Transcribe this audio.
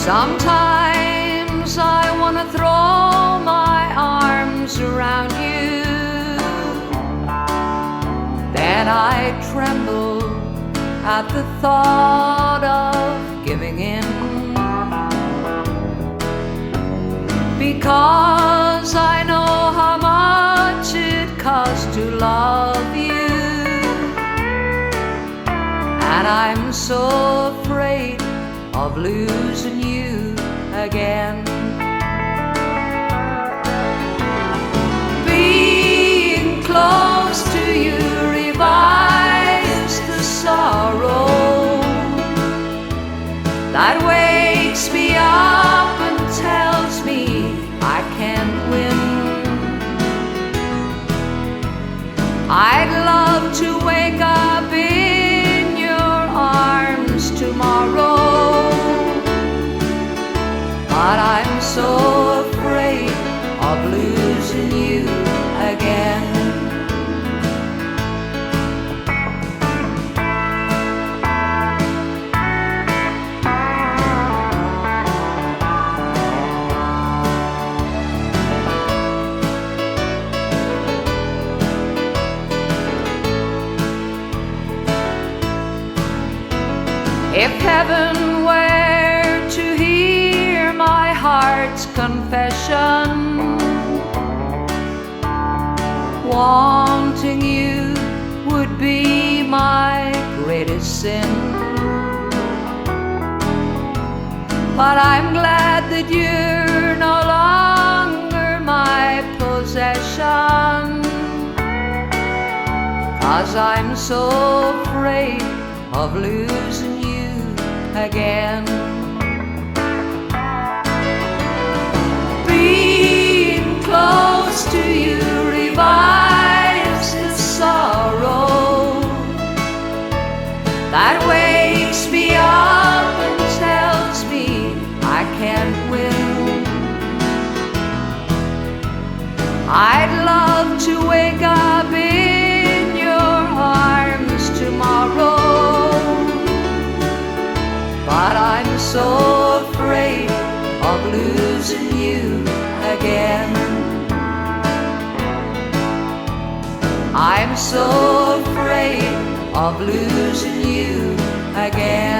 Sometimes I wanna throw my arms around you, then I tremble at the thought of giving in, because I know how much it costs to love you, and I'm so afraid of losing you again. Being close to you revives the sorrow that wakes me up and tells me I can't win. I'd love to wake up in your arms tomorrow, but I'm so afraid of losing you again. If heaven were to hear my heart's confession, wanting you would be my greatest sin. But I'm glad that you're no longer my possession, 'cause I'm so afraid of losing you again. Being close to you revives the sorrow that wakes me up and tells me I can't win. I'd love to wake up in your arms tomorrow, but I'm so afraid of losing you again. I'm so afraid of losing you again.